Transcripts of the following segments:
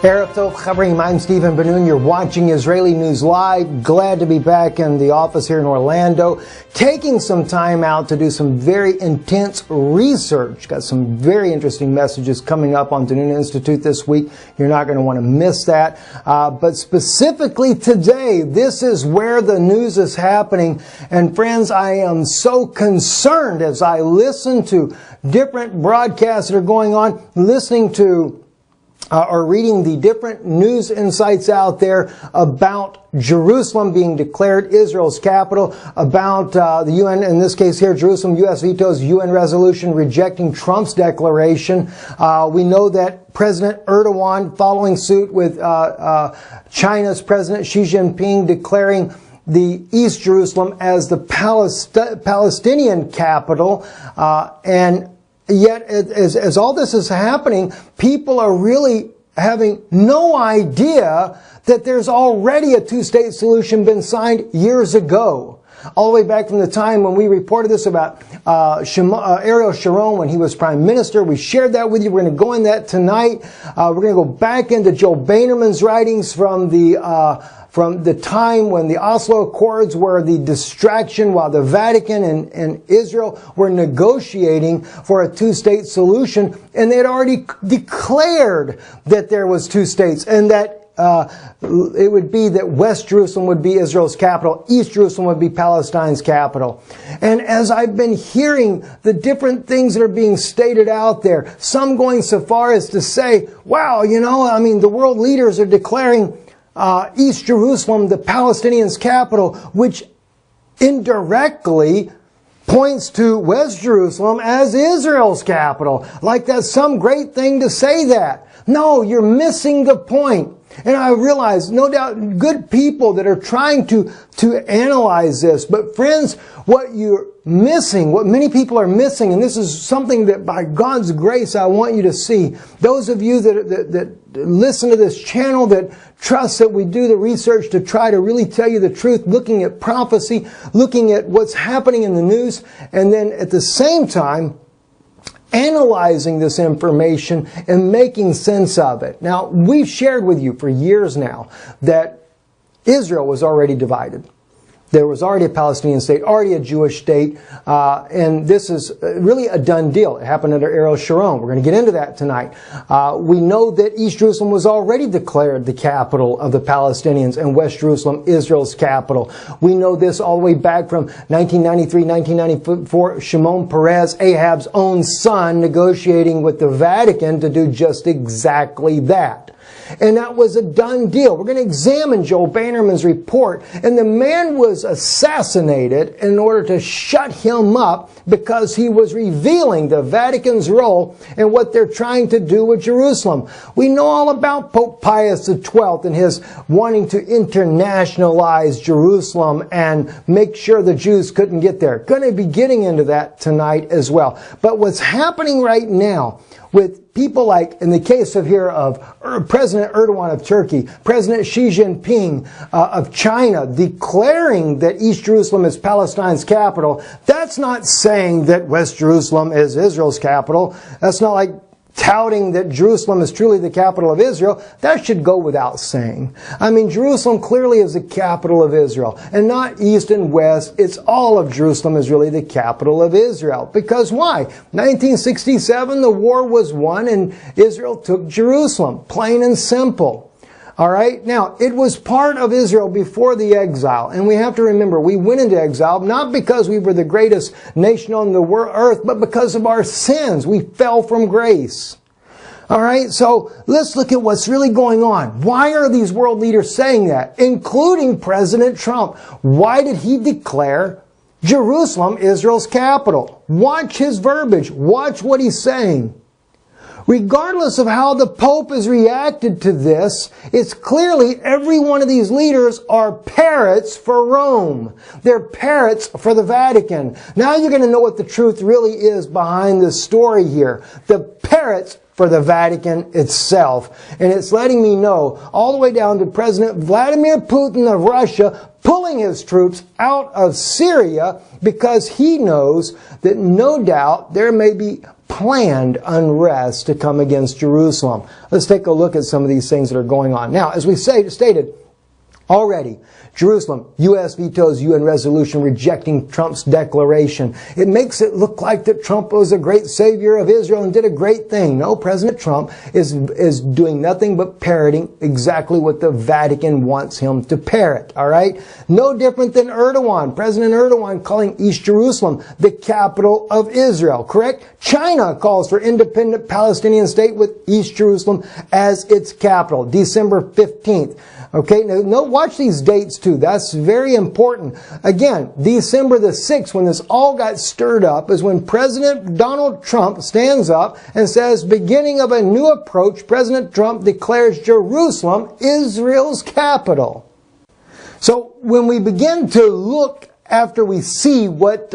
Erev Tov Chavrim, I'm Stephen Ben-Nun. You're watching Israeli News Live. Glad to be back in the office here in Orlando, taking some time out to do some very intense research. Got some very interesting messages coming up on Danuna Institute this week. You're not going to want to miss that. But specifically today, this is where the news is happening. And friends, I am so concerned as I listen to different broadcasts that are going on, listening to or reading the different news insights out there about Jerusalem being declared Israel's capital, about the UN, in this case here, Jerusalem, U.S. vetoes UN resolution rejecting Trump's declaration. We know that President Erdogan, following suit with China's President Xi Jinping, declaring the East Jerusalem as the Palestinian capital, and yet, as all this is happening, people are really having no idea that there's already a two-state solution been signed years ago. All the way back from the time when we reported this about Ariel Sharon when he was prime minister. We shared that with you. We're going to go in that tonight. We're going to go back into Joe Boehnerman's writings from the time when the Oslo Accords were the distraction while the Vatican and Israel were negotiating for a two-state solution, and they had already declared that there was two states and that it would be that West Jerusalem would be Israel's capital, East Jerusalem would be Palestine's capital. And as I've been hearing the different things that are being stated out there, some going so far as to say, wow, the world leaders are declaring East Jerusalem the Palestinians' capital, which indirectly points to West Jerusalem as Israel's capital. Like that's some great thing to say that. No, you're missing the point. And I realize, no doubt, good people that are trying to analyze this. But friends, what you're missing, what many people are missing, and this is something that by God's grace I want you to see. Those of you that listen to this channel, that trust that we do the research to try to really tell you the truth, looking at prophecy, looking at what's happening in the news, and then at the same time, analyzing this information and making sense of it. Now, we've shared with you for years now that Israel was already divided. There was already a Palestinian state, already a Jewish state, and this is really a done deal. It happened under Ariel Sharon. We're going to get into that tonight. We know that East Jerusalem was already declared the capital of the Palestinians and West Jerusalem Israel's capital. We know this all the way back from 1993, 1994, Shimon Peres, Ahab's own son, negotiating with the Vatican to do just exactly that. And that was a done deal. We're going to examine Joe Boehnerman's report. And the man was assassinated in order to shut him up because he was revealing the Vatican's role in what they're trying to do with Jerusalem. We know all about Pope Pius XII and his wanting to internationalize Jerusalem and make sure the Jews couldn't get there. Going to be getting into that tonight as well. But what's happening right now with people like, in the case of here of President Erdogan of Turkey, President Xi Jinping of China, declaring that East Jerusalem is Palestine's capital, that's not saying that West Jerusalem is Israel's capital. That's not like touting that Jerusalem is truly the capital of Israel. That should go without saying. I mean, Jerusalem clearly is the capital of Israel. And not East and West. It's all of Jerusalem is really the capital of Israel. Because why? 1967, the war was won and Israel took Jerusalem. Plain and simple. All right. Now, it was part of Israel before the exile. And we have to remember, we went into exile not because we were the greatest nation on the earth, but because of our sins. We fell from grace. All right. So let's look at what's really going on. Why are these world leaders saying that, including President Trump? Why did he declare Jerusalem Israel's capital? Watch his verbiage. Watch what he's saying. Regardless of how the Pope has reacted to this, it's clearly every one of these leaders are parrots for Rome. They're parrots for the Vatican. Now you're going to know what the truth really is behind this story here. The parrots for the Vatican itself. And it's letting me know, all the way down to President Vladimir Putin of Russia, pulling his troops out of Syria because he knows that no doubt there may be planned unrest to come against Jerusalem. Let's take a look at some of these things that are going on. Now, as we stated already, Jerusalem, U.S. vetoes UN resolution rejecting Trump's declaration. It makes it look like that Trump was a great savior of Israel and did a great thing. No, President Trump is doing nothing but parroting exactly what the Vatican wants him to parrot. All right? No different than Erdogan. President Erdogan calling East Jerusalem the capital of Israel. Correct? China calls for independent Palestinian state with East Jerusalem as its capital. December 15th. Okay, now watch these dates too. That's very important. Again, December the 6th, when this all got stirred up, is when President Donald Trump stands up and says, beginning of a new approach, President Trump declares Jerusalem Israel's capital. So when we begin to look after we see what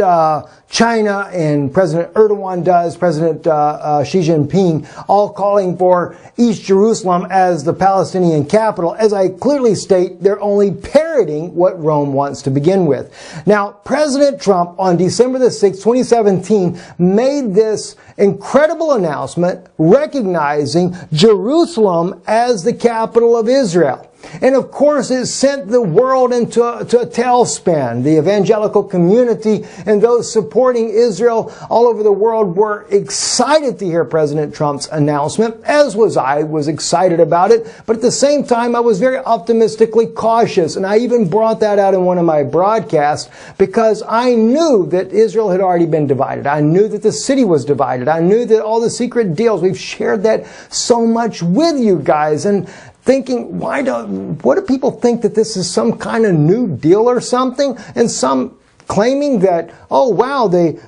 China and President Erdogan does, President Xi Jinping, all calling for East Jerusalem as the Palestinian capital, as I clearly state, they're only parroting what Rome wants to begin with. Now, President Trump on December the 6th, 2017, made this incredible announcement recognizing Jerusalem as the capital of Israel. And of course, it sent the world into a tailspin. The evangelical community and those supporting Israel all over the world were excited to hear President Trump's announcement, as was I, was excited about it. But at the same time, I was very optimistically cautious. And I even brought that out in one of my broadcasts because I knew that Israel had already been divided. I knew that the city was divided. I knew that all the secret deals, we've shared that so much with you guys. And thinking, what do people think that this is some kind of new deal or something? And some claiming that, oh wow, the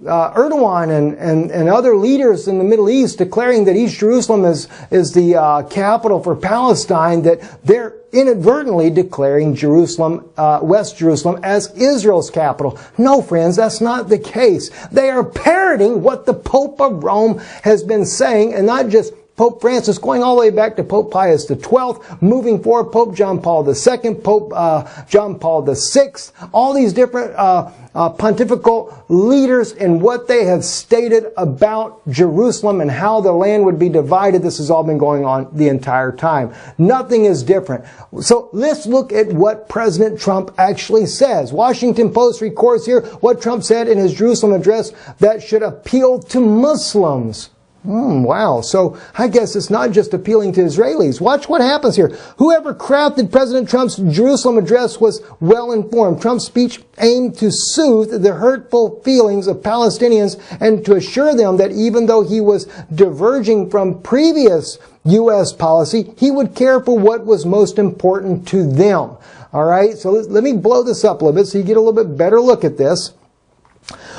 Erdogan and other leaders in the Middle East declaring that East Jerusalem is the capital for Palestine, that they're inadvertently declaring Jerusalem, West Jerusalem, as Israel's capital. No, friends, that's not the case. They are parroting what the Pope of Rome has been saying, and not just Pope Francis, going all the way back to Pope Pius XII, moving forward, Pope John Paul II, Pope John Paul VI, all these different pontifical leaders and what they have stated about Jerusalem and how the land would be divided. This has all been going on the entire time. Nothing is different. So let's look at what President Trump actually says. Washington Post records here what Trump said in his Jerusalem address that should appeal to Muslims. Wow. So I guess it's not just appealing to Israelis. Watch what happens here. Whoever crafted President Trump's Jerusalem address was well informed. Trump's speech aimed to soothe the hurtful feelings of Palestinians and to assure them that even though he was diverging from previous U.S. policy, he would care for what was most important to them. All right. So let me blow this up a little bit so you get a little bit better look at this.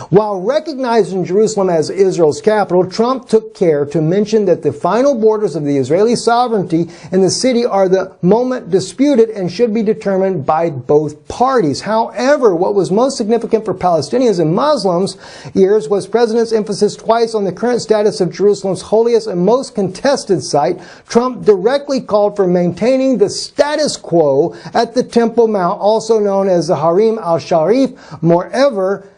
While recognizing Jerusalem as Israel's capital, Trump took care to mention that the final borders of the Israeli sovereignty in the city are the moment disputed and should be determined by both parties. However, what was most significant for Palestinians and Muslims' ears was President's emphasis twice on the current status of Jerusalem's holiest and most contested site. Trump directly called for maintaining the status quo at the Temple Mount, also known as the Harim al-Sharif. Moreover,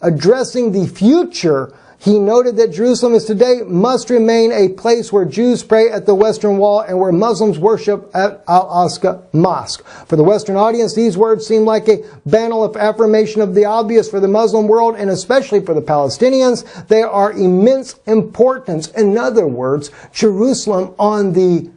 addressing the future, he noted that Jerusalem is today must remain a place where Jews pray at the Western Wall and where Muslims worship at Al-Aqsa Mosque. For the Western audience, these words seem like a banal affirmation of the obvious for the Muslim world and especially for the Palestinians. They are immense importance. In other words, Jerusalem on the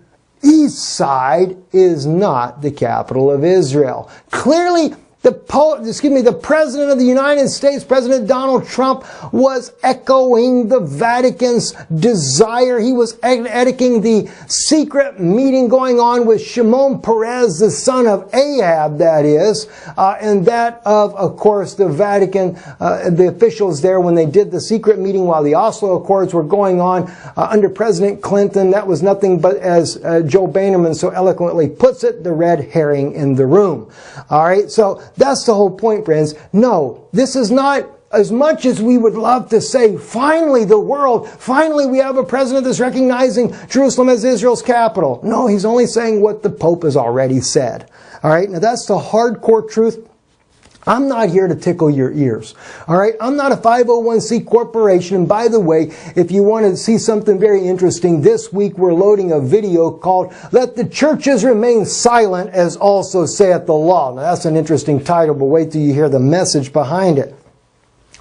east side is not the capital of Israel. Clearly, the President of the United States, President Donald Trump, was echoing the Vatican's desire. He was echoing the secret meeting going on with Shimon Peres, the son of Ahab, that is, and that of course, the Vatican, the officials there when they did the secret meeting while the Oslo Accords were going on under President Clinton. That was nothing but, as Joe Bannerman so eloquently puts it, the red herring in the room. All right, so that's the whole point, friends. No, this is not, as much as we would love to say, finally the world, finally we have a president that's recognizing Jerusalem as Israel's capital. No, he's only saying what the Pope has already said. All right, now that's the hardcore truth. I'm not here to tickle your ears. All right, I'm not a 501c corporation. And by the way, if you want to see something very interesting, this week we're loading a video called "Let the Churches Remain Silent, as also saith the law." Now that's an interesting title, but wait till you hear the message behind it.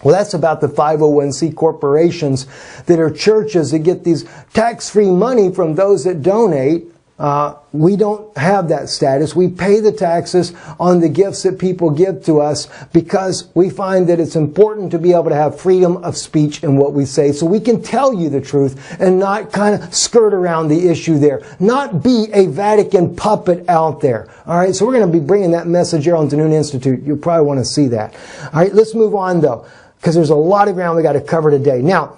Well, that's about the 501c corporations that are churches that get these tax-free money from those that donate. We don't have that status. We pay the taxes on the gifts that people give to us because we find that it's important to be able to have freedom of speech in what we say, so we can tell you the truth and not kind of skirt around the issue there. Not be a Vatican puppet out there. All right, so we're going to be bringing that message here on the Noon Institute. You'll probably want to see that. All right, let's move on though, because there's a lot of ground we got to cover today. Now,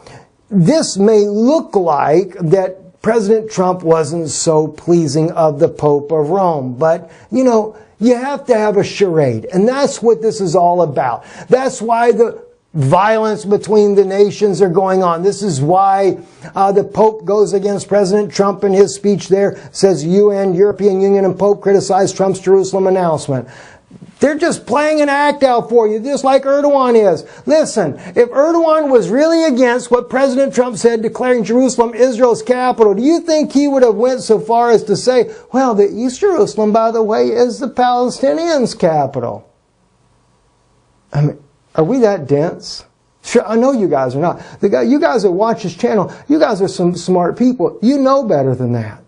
this may look like that President Trump wasn't so pleasing of the Pope of Rome. But, you know, you have to have a charade. And that's what this is all about. That's why the violence between the nations are going on. This is why the Pope goes against President Trump in his speech there. Says UN, European Union, and Pope criticize Trump's Jerusalem announcement. They're just playing an act out for you, just like Erdogan is. Listen, if Erdogan was really against what President Trump said, declaring Jerusalem Israel's capital, do you think he would have went so far as to say, well, the East Jerusalem, by the way, is the Palestinians' capital? I mean, are we that dense? Sure, I know you guys are not. You guys that watch this channel, you guys are some smart people. You know better than that.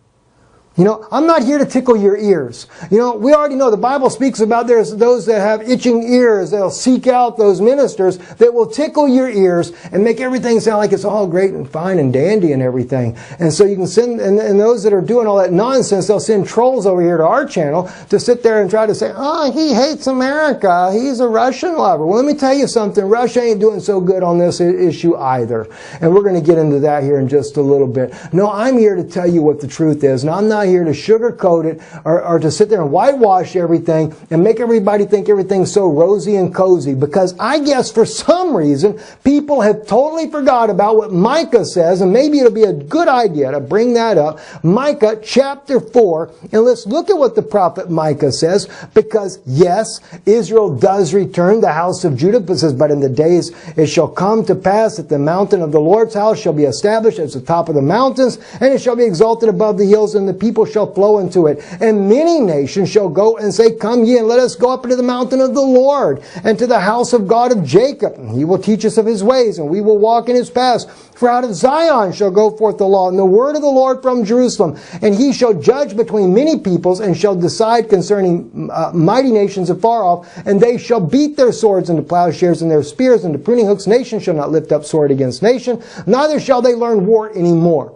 You know, I'm not here to tickle your ears. You know, we already know the Bible speaks about there's those that have itching ears. They'll seek out those ministers that will tickle your ears and make everything sound like it's all great and fine and dandy and everything. And so you can send, and those that are doing all that nonsense, they'll send trolls over here to our channel to sit there and try to say, oh, he hates America. He's a Russian lover. Well, let me tell you something. Russia ain't doing so good on this issue either. And we're going to get into that here in just a little bit. No, I'm here to tell you what the truth is. And I'm not here to sugarcoat it or to sit there and whitewash everything and make everybody think everything's so rosy and cozy, because I guess for some reason people have totally forgot about what Micah says, and maybe it'll be a good idea to bring that up. Micah chapter 4, and let's look at what the prophet Micah says, because yes, Israel does return, the house of Judah, but says, but in the days it shall come to pass that the mountain of the Lord's house shall be established as the top of the mountains, and it shall be exalted above the hills, and the people shall flow into it. And many nations shall go and say, come ye, and let us go up into the mountain of the Lord, and to the house of God of Jacob. And he will teach us of his ways, and we will walk in his paths. For out of Zion shall go forth the law, and the word of the Lord from Jerusalem. And he shall judge between many peoples, and shall decide concerning mighty nations afar off. And they shall beat their swords into plowshares, and their spears into pruning hooks. Nation shall not lift up sword against nation, neither shall they learn war any more.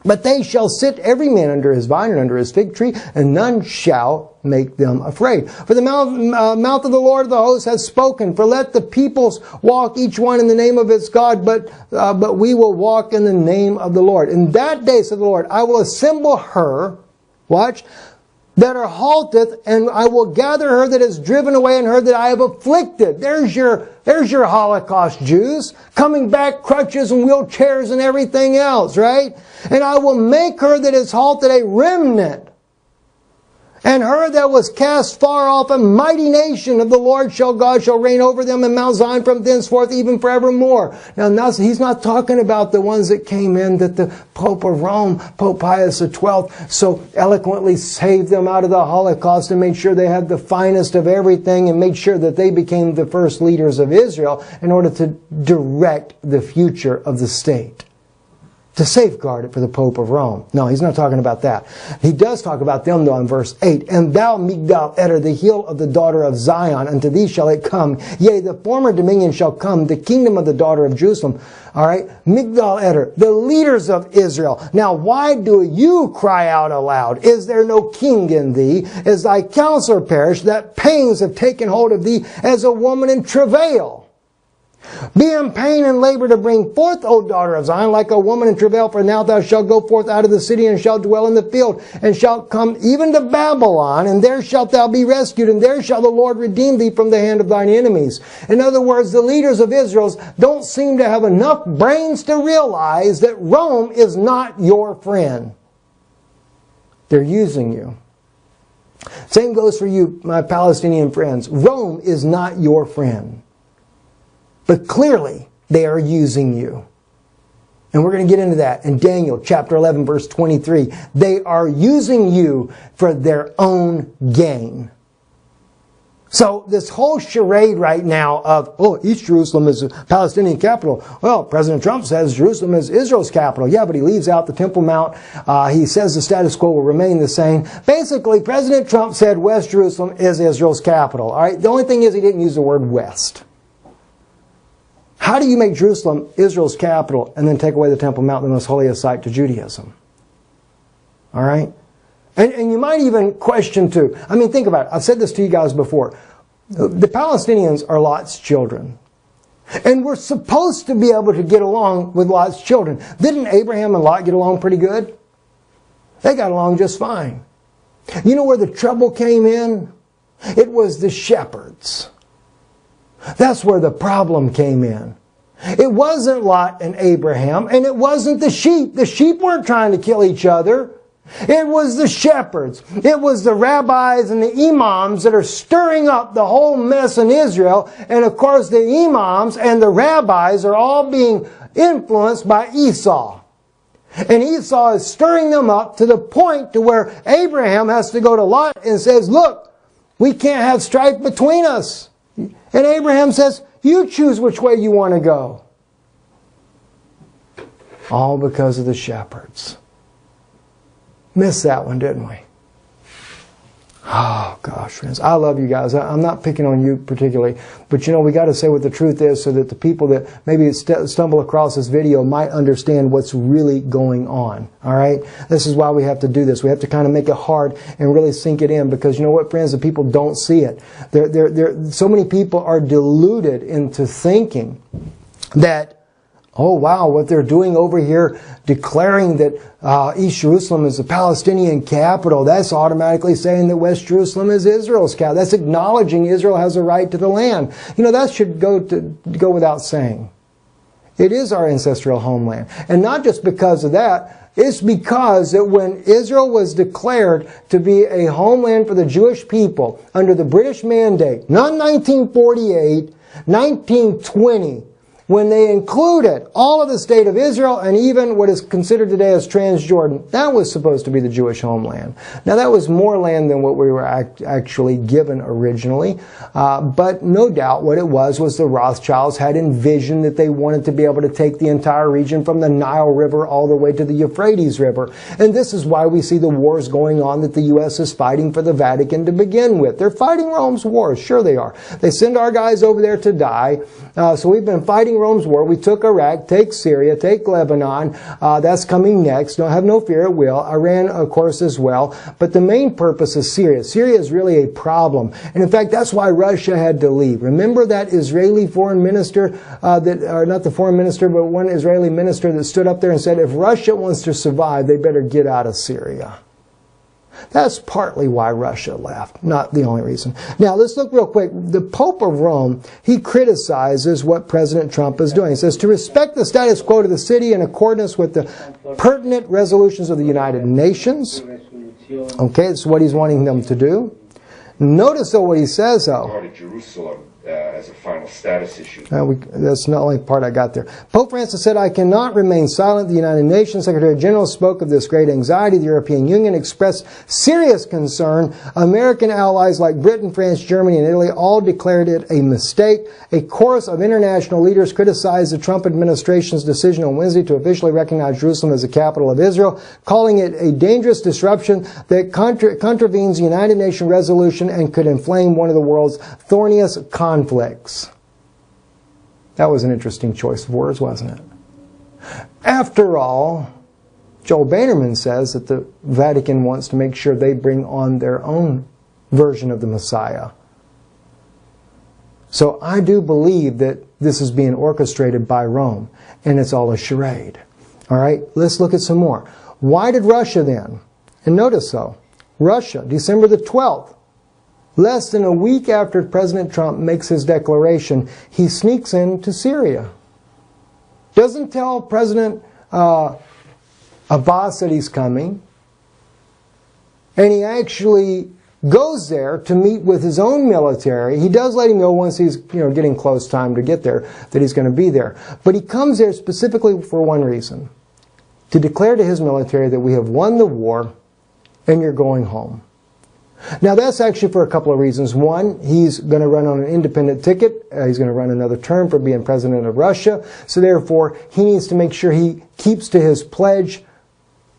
But they shall sit every man under his vine and under his fig tree, and none shall make them afraid. For the mouth of the Lord of the hosts has spoken. For let the peoples walk each one in the name of its God, but we will walk in the name of the Lord. In that day, said the Lord, I will assemble her, watch, that are halteth, and I will gather her that is driven away, and her that I have afflicted. There's your Holocaust Jews, coming back, crutches and wheelchairs and everything else, right? And I will make her that is halted a remnant, and her that was cast far off, a mighty nation of the Lord God shall reign over them, in Mount Zion from thenceforth even forevermore. Now he's not talking about the ones that came in that the Pope of Rome, Pope Pius XII, so eloquently saved them out of the Holocaust and made sure they had the finest of everything and made sure that they became the first leaders of Israel in order to direct the future of the state, to safeguard it for the Pope of Rome. No, he's not talking about that. He does talk about them though in verse 8. And thou, Migdal Eder, the hill of the daughter of Zion, unto thee shall it come. Yea, the former dominion shall come, the kingdom of the daughter of Jerusalem. All right, Migdal Eder, the leaders of Israel. Now, why do you cry out aloud? Is there no king in thee? Is thy counselor perished, that pains have taken hold of thee as a woman in travail? Be in pain and labor to bring forth, O daughter of Zion, like a woman in travail, for now thou shalt go forth out of the city, and shalt dwell in the field, and shalt come even to Babylon, and there shalt thou be rescued, and there shall the Lord redeem thee from the hand of thine enemies. In other words, the leaders of Israel don't seem to have enough brains to realize that Rome is not your friend. They're using you. Same goes for you, my Palestinian friends. Rome is not your friend. But clearly, they are using you. And we're going to get into that in Daniel chapter 11, verse 23. They are using you for their own gain. So this whole charade right now of, oh, East Jerusalem is a Palestinian capital. Well, President Trump says Jerusalem is Israel's capital. Yeah, but he leaves out the Temple Mount. He says the status quo will remain the same. Basically, President Trump said West Jerusalem is Israel's capital. All right. The only thing is he didn't use the word West. How do you make Jerusalem Israel's capital and then take away the Temple Mount, the most holiest site to Judaism? All right? And you might even question too. I mean, think about it. I've said this to you guys before. The Palestinians are Lot's children. And we're supposed to be able to get along with Lot's children. Didn't Abraham and Lot get along pretty good? They got along just fine. You know where the trouble came in? It was the shepherds. That's where the problem came in. It wasn't Lot and Abraham, and it wasn't the sheep. The sheep weren't trying to kill each other. It was the shepherds. It was the rabbis and the imams that are stirring up the whole mess in Israel. And of course the imams and the rabbis are all being influenced by Esau. And Esau is stirring them up to the point to where Abraham has to go to Lot and says, look, we can't have strife between us. And Abraham says, you choose which way you want to go. All because of the shepherds. Missed that one, didn't we? Oh, gosh, friends. I love you guys. I'm not picking on you particularly. But, you know, we got to say what the truth is so that the people that maybe stumble across this video might understand what's really going on. All right? This is why we have to do this. We have to kind of make it hard and really sink it in because, you know what, friends? The people don't see it. So many people are deluded into thinking that, oh, wow, what they're doing over here, declaring that East Jerusalem is the Palestinian capital, that's automatically saying that West Jerusalem is Israel's capital. That's acknowledging Israel has a right to the land. You know, that should go without saying. It is our ancestral homeland. And not just because of that, it's because that when Israel was declared to be a homeland for the Jewish people under the British Mandate, not 1948, 1920, when they included all of the state of Israel and even what is considered today as Transjordan, that was supposed to be the Jewish homeland. Now that was more land than what we were actually given originally, but no doubt what it was the Rothschilds had envisioned that they wanted to be able to take the entire region from the Nile River all the way to the Euphrates River. And this is why we see the wars going on that the U.S. is fighting for the Vatican to begin with. They're fighting Rome's wars, sure they are. They send our guys over there to die, so we've been fighting Rome's war. We took Iraq, take Syria, take Lebanon. That's coming next. Don't have no fear, it will. Iran, of course, as well. But the main purpose is Syria. Syria is really a problem. And in fact, that's why Russia had to leave. Remember that Israeli foreign minister, or not the foreign minister, but one Israeli minister that stood up there and said, if Russia wants to survive, they better get out of Syria. That's partly why Russia left, not the only reason. Now, let's look real quick. The Pope of Rome, he criticizes what President Trump is doing. He says, to respect the status quo to the city in accordance with the pertinent resolutions of the United Nations. Okay, that's what he's wanting them to do. Notice, though, what he says, though. Part of Jerusalem as a final status issue. That's not the only part I got there. Pope Francis said, I cannot remain silent. The United Nations Secretary General spoke of this great anxiety. The European Union expressed serious concern. American allies like Britain, France, Germany, and Italy all declared it a mistake. A chorus of international leaders criticized the Trump administration's decision on Wednesday to officially recognize Jerusalem as the capital of Israel, calling it a dangerous disruption that contravenes the United Nations resolution and could inflame one of the world's thorniest conflicts. That was an interesting choice of words, wasn't it? After all, Joel Bannerman says that the Vatican wants to make sure they bring on their own version of the Messiah. So I do believe that this is being orchestrated by Rome, and it's all a charade. All right, let's look at some more. Why did Russia then? And notice though, Russia, December the 12th, less than a week after President Trump makes his declaration, he sneaks into Syria. Doesn't tell President Abbas that he's coming. And he actually goes there to meet with his own military. He does let him know once he's getting close time to get there that he's going to be there. But he comes there specifically for one reason: to declare to his military that we have won the war and you're going home. Now that's actually for a couple of reasons. One, he's going to run on an independent ticket. He's going to run another term for being president of Russia. So therefore, he needs to make sure he keeps to his pledge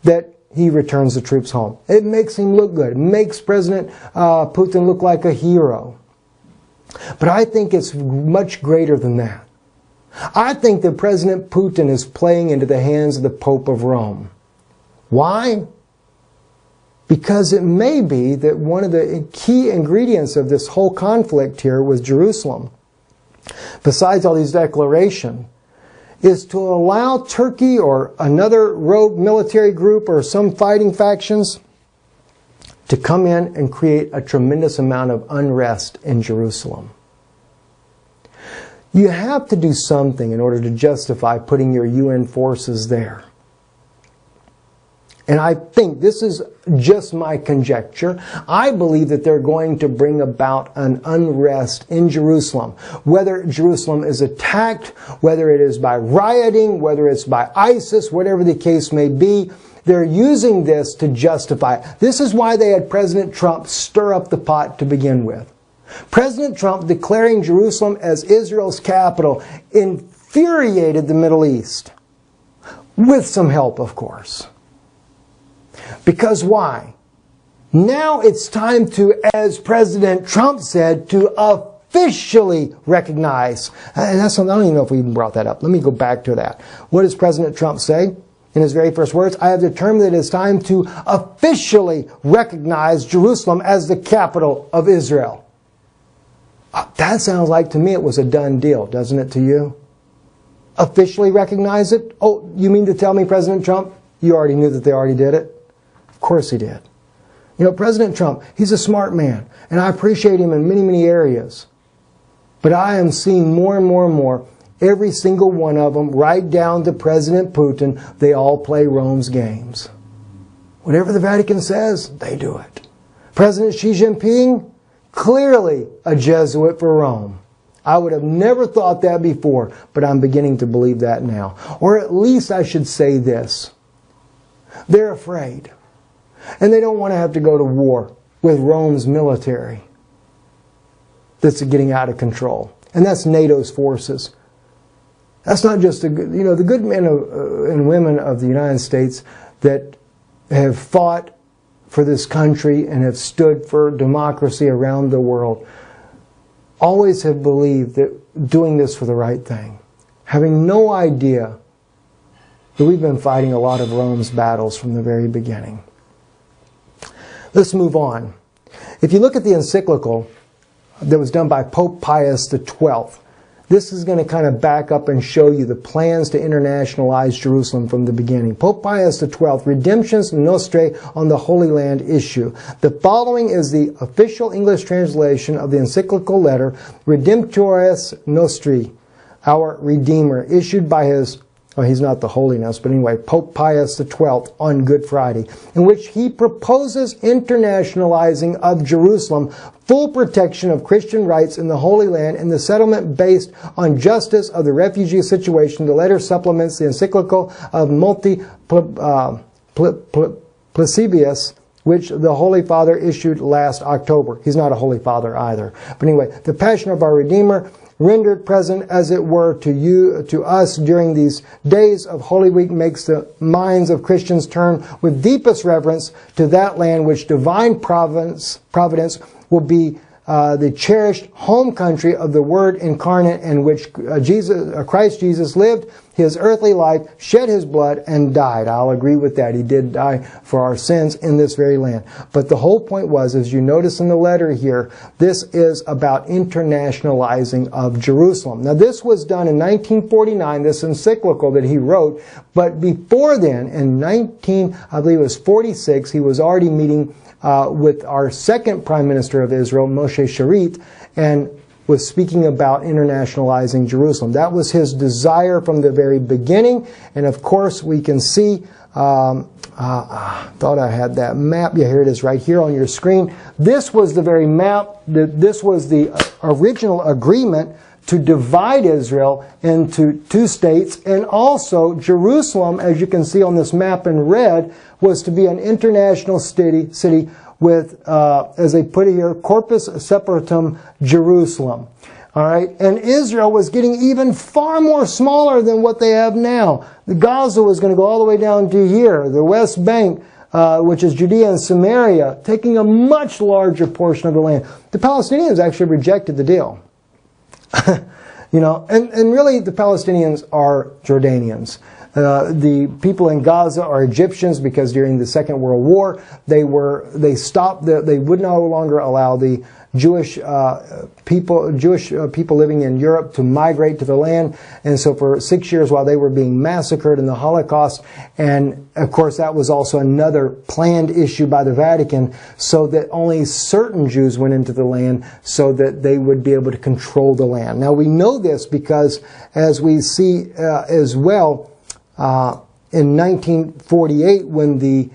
that he returns the troops home. It makes him look good. It makes President Putin look like a hero. But I think it's much greater than that. I think that President Putin is playing into the hands of the Pope of Rome. Why? Because it may be that one of the key ingredients of this whole conflict here with Jerusalem, besides all these declarations, is to allow Turkey or another rogue military group or some fighting factions to come in and create a tremendous amount of unrest in Jerusalem. You have to do something in order to justify putting your UN forces there. And I think, this is just my conjecture, I believe that they're going to bring about an unrest in Jerusalem. Whether Jerusalem is attacked, whether it is by rioting, whether it's by ISIS, whatever the case may be, they're using this to justify it. This is why they had President Trump stir up the pot to begin with. President Trump declaring Jerusalem as Israel's capital infuriated the Middle East. With some help, of course. Because why? Now it's time to, as President Trump said, to officially recognize. And that's something, I don't even know if we even brought that up. Let me go back to that. What does President Trump say in his very first words? I have determined that it is time to officially recognize Jerusalem as the capital of Israel. That sounds like to me it was a done deal, doesn't it to you? Officially recognize it? Oh, you mean to tell me, President Trump, you already knew that they already did it? Of course he did. You know, President Trump, he's a smart man, and I appreciate him in many, many areas. But I am seeing more and more and more, every single one of them, right down to President Putin, they all play Rome's games. Whatever the Vatican says, they do it. President Xi Jinping, clearly a Jesuit for Rome. I would have never thought that before, but I'm beginning to believe that now. Or at least I should say this. They're afraid. And they don't want to have to go to war with Rome's military that's getting out of control. And that's NATO's forces. That's not just the good men and women of the United States that have fought for this country and have stood for democracy around the world. Always have believed that doing this for the right thing. Having no idea that we've been fighting a lot of Rome's battles from the very beginning. Let's move on. If you look at the encyclical that was done by Pope Pius XII, this is going to kind of back up and show you the plans to internationalize Jerusalem from the beginning. Pope Pius XII, Redemptionis Nostrae on the Holy Land issue. The following is the official English translation of the encyclical letter, Redemptoris Nostri, our Redeemer, issued by his, well, he's not the holiness, but anyway, Pope Pius XII on Good Friday, in which he proposes internationalizing of Jerusalem, full protection of Christian rights in the Holy Land, and the settlement based on justice of the refugee situation. The letter supplements the encyclical of Multiplicibius, which the Holy Father issued last October. He's not a Holy Father either. But anyway, the Passion of our Redeemer, rendered present, as it were, to us during these days of Holy Week, makes the minds of Christians turn with deepest reverence to that land which divine providence will be the cherished home country of the Word incarnate, in which Christ Jesus lived his earthly life, shed his blood, and died. I'll agree with that. He did die for our sins in this very land. But the whole point was, as you notice in the letter here, this is about internationalizing of Jerusalem. Now, this was done in 1949, this encyclical that he wrote. But before then, in 1946, he was already meeting with our second Prime Minister of Israel, Moshe Sharit, and was speaking about internationalizing Jerusalem. That was his desire from the very beginning. And of course, we can see, thought I had that map. Yeah, here it is right here on your screen. This was the very map. This was the original agreement to divide Israel into two states. And also, Jerusalem, as you can see on this map in red, was to be an international city with, as they put it here, Corpus Separatum Jerusalem. All right, and Israel was getting even far more smaller than what they have now. The Gaza was going to go all the way down to here, the West Bank, which is Judea and Samaria, taking a much larger portion of the land. The Palestinians actually rejected the deal. You know, and really the Palestinians are Jordanians. The people in Gaza are Egyptians because during the Second World War they would no longer allow the Jewish people living in Europe to migrate to the land, and so for 6 years while they were being massacred in the Holocaust, and of course that was also another planned issue by the Vatican, so that only certain Jews went into the land so that they would be able to control the land. Now we know this because, as we see as well, in 1948 when the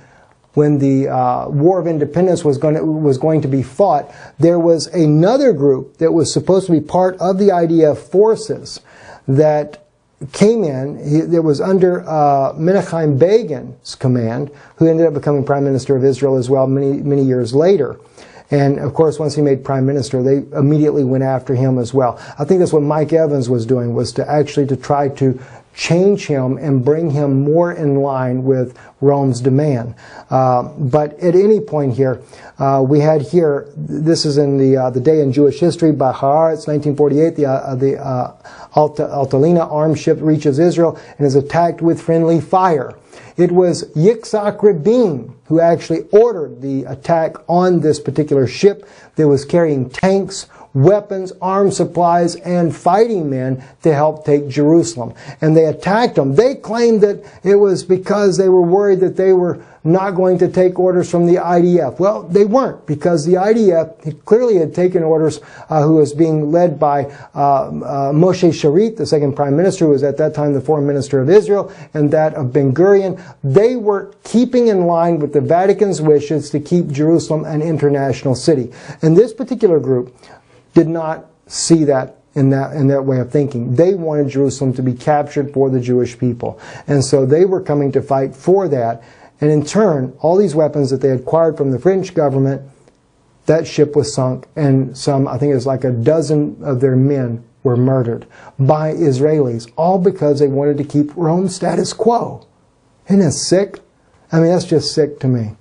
War of Independence was going to be fought, there was another group that was supposed to be part of the IDF forces that came in. It was under Menachem Begin's command, who ended up becoming Prime Minister of Israel as well many years later. And of course, once he made Prime Minister, they immediately went after him as well. I think that's what Mike Evans was doing, was to try to change him and bring him more in line with Rome's demand. But at any point here, we had here, this is in the Day in Jewish History by Haaretz, 1948, the Altalena armed ship reaches Israel and is attacked with friendly fire. It was Yitzhak Rabin who actually ordered the attack on this particular ship that was carrying tanks, weapons, armed supplies, and fighting men to help take Jerusalem. And they attacked them. They claimed that it was because they were worried that they were not going to take orders from the IDF. Well, they weren't, because the IDF clearly had taken orders, who was being led by Moshe Sharit, the second prime minister, who was at that time the foreign minister of Israel, and that of Ben Gurion. They were keeping in line with the Vatican's wishes to keep Jerusalem an international city. And this particular group did not see that in that way of thinking. They wanted Jerusalem to be captured for the Jewish people. And so they were coming to fight for that. And in turn, all these weapons that they had acquired from the French government, that ship was sunk, and I think it was like a dozen of their men were murdered by Israelis, all because they wanted to keep Rome's status quo. Isn't that sick? I mean, that's just sick to me.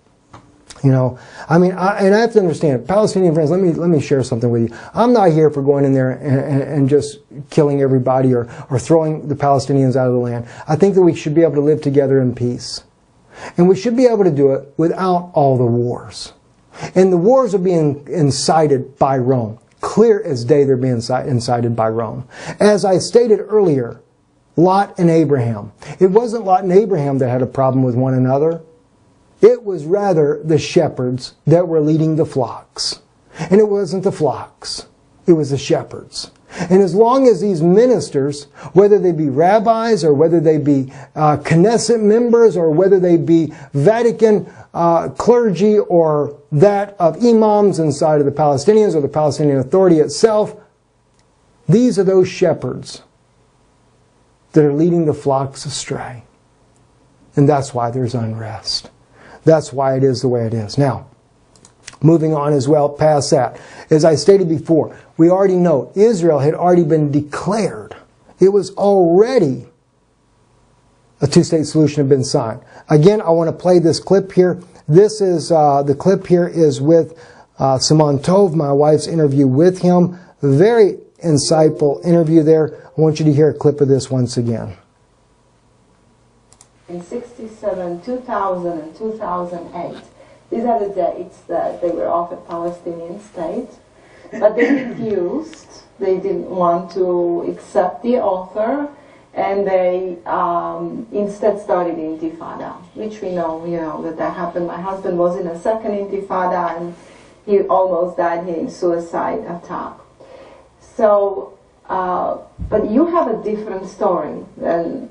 You know, I mean, and I have to understand, Palestinian friends, let me share something with you. I'm not here for going in there and just killing everybody or throwing the Palestinians out of the land. I think that we should be able to live together in peace. And we should be able to do it without all the wars. And the wars are being incited by Rome. Clear as day they're being incited by Rome. As I stated earlier, Lot and Abraham. It wasn't Lot and Abraham that had a problem with one another. It was rather the shepherds that were leading the flocks. And it wasn't the flocks. It was the shepherds. And as long as these ministers, whether they be rabbis or whether they be Knesset members or whether they be Vatican clergy or that of imams inside of the Palestinians or the Palestinian Authority itself, these are those shepherds that are leading the flocks astray. And that's why there's unrest. That's why it is the way it is. Now, moving on as well past that. As I stated before, we already know Israel had already been declared. It was already a two-state solution had been signed. Again, I want to play this clip here. This is, the clip here is with Simon Tov, my wife's interview with him. Very insightful interview there. I want you to hear a clip of this once again. In 67, 2000, and 2008. These are the dates that they were offered Palestinian state, but they refused. They didn't want to accept the offer, and they instead started Intifada, which we know, that happened. My husband was in a second Intifada, and he almost died in suicide attack. So, but you have a different story than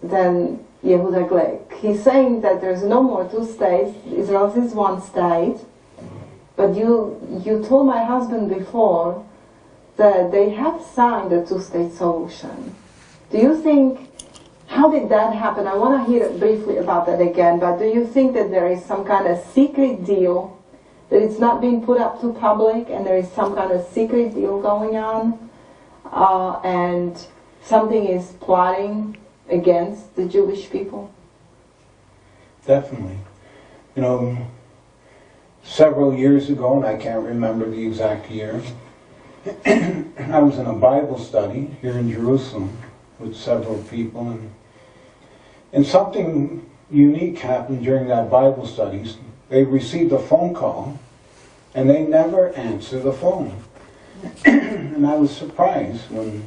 Yehuda Glick. He's saying that there's no more two states. Israel is one state. But you told my husband before that they have signed a two-state solution. Do you think, how did that happen? I want to hear briefly about that again, but do you think that there is some kind of secret deal, that it's not being put up to public, and there is some kind of secret deal going on, and something is plotting against the Jewish people? Definitely. You know, several years ago, and I can't remember the exact year, I was in a Bible study here in Jerusalem with several people, and something unique happened during that Bible study. They received a phone call, and they never answered the phone. And I was surprised when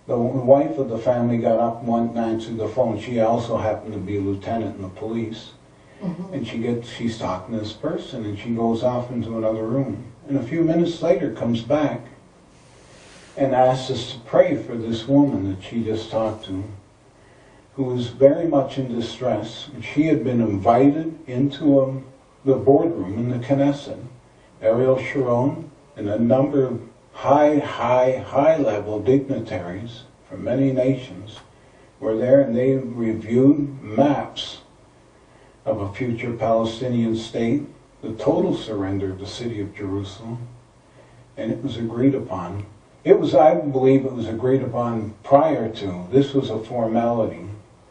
the wife of the family got up and went and answered the phone. She also happened to be a lieutenant in the police. Mm-hmm. And she's talking to this person, and she goes off into another room. And a few minutes later comes back and asks us to pray for this woman that she just talked to, who was very much in distress. And she had been invited into the boardroom in the Knesset. Ariel Sharon and a number of high-level dignitaries from many nations were there, and they reviewed maps of a future Palestinian state, the total surrender of the city of Jerusalem, and it was agreed upon. It was, I believe it was agreed upon prior to. This was a formality.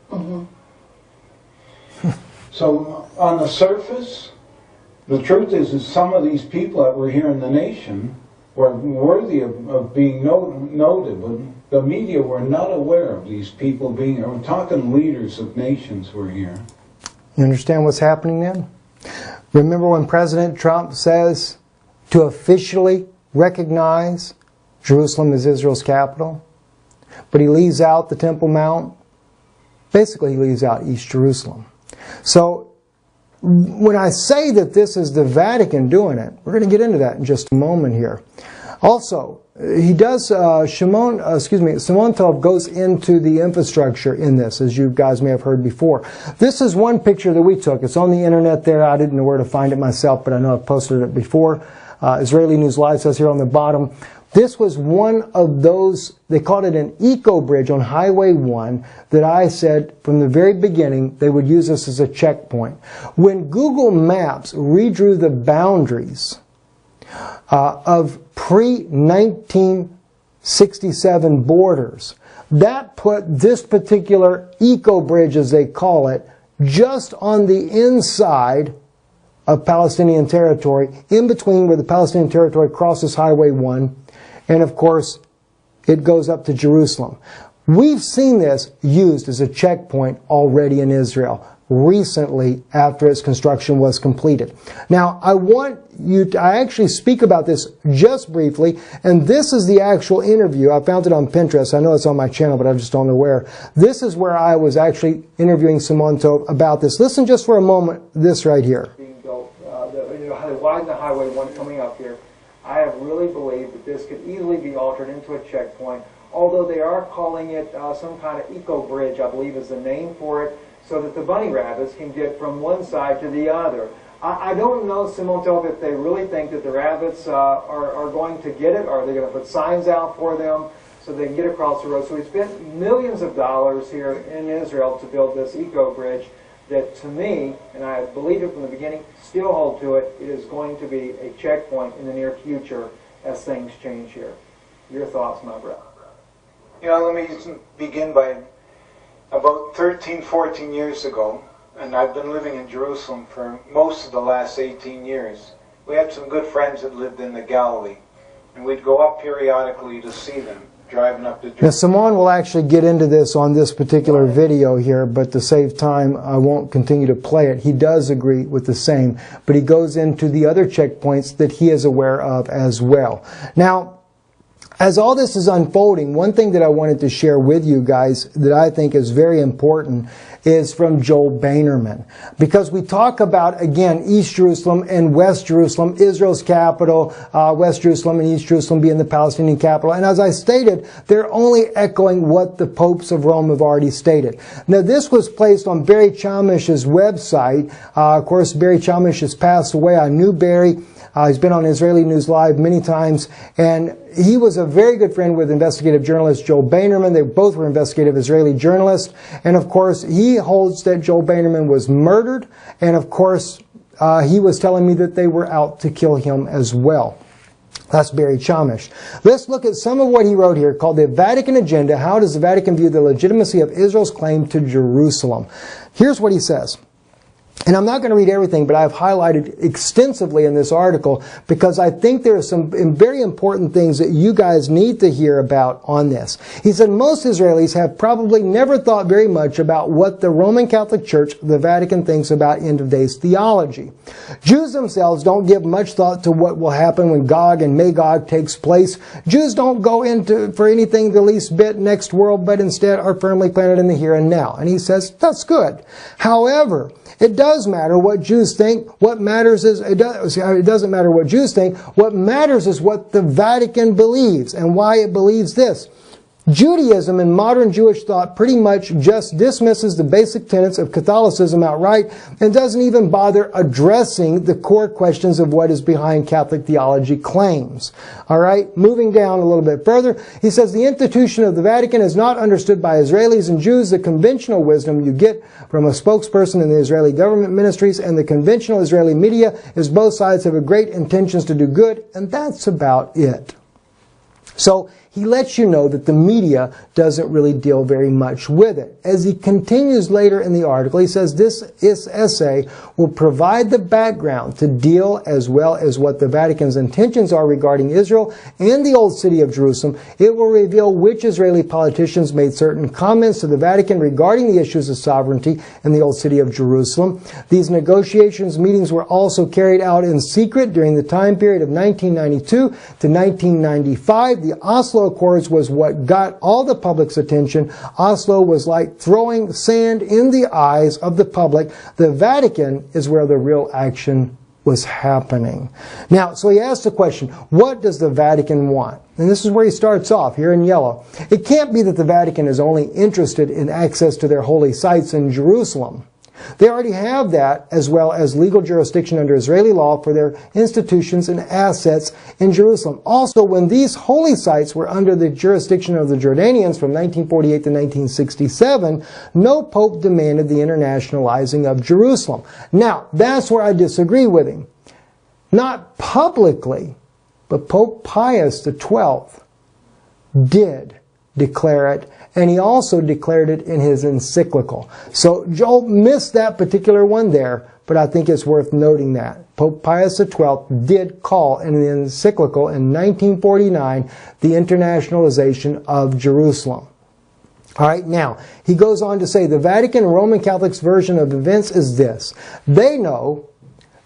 Mm-hmm. So on the surface, the truth is some of these people that were here in the nation were worthy of being noted, but the media were not aware of these people being here. We're talking leaders of nations were here. You understand what's happening then? Remember when President Trump says to officially recognize Jerusalem as Israel's capital? But he leaves out the Temple Mount. Basically, he leaves out East Jerusalem. So, when I say that this is the Vatican doing it, we're going to get into that in just a moment here. Also, he does, Simon Tov goes into the infrastructure in this, as you guys may have heard before. This is one picture that we took. It's on the internet there. I didn't know where to find it myself, but I know I've posted it before. Israeli News Live says here on the bottom, this was one of those, they called it an eco-bridge on Highway 1 that I said from the very beginning they would use this as a checkpoint. When Google Maps redrew the boundaries of pre-1967 borders, that put this particular eco-bridge, as they call it, just on the inside of Palestinian territory, in between where the Palestinian territory crosses Highway 1, and of course, it goes up to Jerusalem. We've seen this used as a checkpoint already in Israel, recently after its construction was completed. Now, I actually speak about this just briefly, and this is the actual interview. I found it on Pinterest. I know it's on my channel, but I just don't know where. This is where I was actually interviewing Simon Tov about this. Listen just for a moment, this right here. Being built, they widen the Highway 1 coming up here. I have really believed that this could easily be altered into a checkpoint, although they are calling it some kind of eco-bridge, I believe is the name for it, so that the bunny rabbits can get from one side to the other. I don't know, Simon Tov, if they really think that the rabbits are going to get it, or are they going to put signs out for them so they can get across the road. So we spent millions of dollars here in Israel to build this eco-bridge that, to me, and I believed it from the beginning, still hold to it, it is going to be a checkpoint in the near future as things change here. Your thoughts, my brother? You know, let me begin by about 13, 14 years ago, and I've been living in Jerusalem for most of the last 18 years. We had some good friends that lived in the Galilee, and we'd go up periodically to see them, driving up to Jerusalem. Now, Simon will actually get into this on this particular video here, but to save time, I won't continue to play it. He does agree with the same, but he goes into the other checkpoints that he is aware of as well. Now, as all this is unfolding, one thing that I wanted to share with you guys that I think is very important is from Joel Boehnerman. Because we talk about, again, East Jerusalem and West Jerusalem, Israel's capital, West Jerusalem and East Jerusalem being the Palestinian capital. And as I stated, they're only echoing what the popes of Rome have already stated. Now, this was placed on Barry Chalmish's website. Of course, Barry Chalmish has passed away. I knew Barry. He's been on Israeli News Live many times, and he was a very good friend with investigative journalist Joel Boehnerman. They both were investigative Israeli journalists, and of course, he holds that Joel Boehnerman was murdered, and of course, he was telling me that they were out to kill him as well. That's Barry Chalmish. Let's look at some of what he wrote here called The Vatican Agenda. How does the Vatican view the legitimacy of Israel's claim to Jerusalem? Here's what he says. And I'm not going to read everything, but I've highlighted extensively in this article because I think there are some very important things that you guys need to hear about on this. He said most Israelis have probably never thought very much about what the Roman Catholic Church, the Vatican, thinks about end-of-days theology. Jews themselves don't give much thought to what will happen when Gog and Magog takes place. Jews don't go into for anything the least bit next world, but instead are firmly planted in the here and now. And he says, that's good. However, it does matter what Jews think. What matters is, it doesn't matter what Jews think. What matters is what the Vatican believes and why it believes this. Judaism and modern Jewish thought pretty much just dismisses the basic tenets of Catholicism outright and doesn't even bother addressing the core questions of what is behind Catholic theology claims. All right, moving down a little bit further, he says the institution of the Vatican is not understood by Israelis and Jews. The conventional wisdom you get from a spokesperson in the Israeli government ministries and the conventional Israeli media is both sides have a great intentions to do good, and that's about it. So he lets you know that the media doesn't really deal very much with it. As he continues later in the article, he says this essay will provide the background to deal as well as what the Vatican's intentions are regarding Israel and the Old City of Jerusalem. It will reveal which Israeli politicians made certain comments to the Vatican regarding the issues of sovereignty in the Old City of Jerusalem. These negotiations meetings were also carried out in secret during the time period of 1992 to 1995. The Oslo Accords was what got all the public's attention. Oslo was like throwing sand in the eyes of the public. The Vatican is where the real action was happening. Now, so he asked the question, what does the Vatican want? And this is where he starts off, here in yellow. It can't be that the Vatican is only interested in access to their holy sites in Jerusalem. They already have that, as well as legal jurisdiction under Israeli law for their institutions and assets in Jerusalem. Also, when these holy sites were under the jurisdiction of the Jordanians from 1948 to 1967, no pope demanded the internationalizing of Jerusalem. Now, that's where I disagree with him. Not publicly, but Pope Pius XII did declare it, and he also declared it in his encyclical. So Joel missed that particular one there, but I think it's worth noting that. Pope Pius XII did call in an encyclical in 1949 the internationalization of Jerusalem. All right, now, he goes on to say the Vatican and Roman Catholics' version of events is this. They know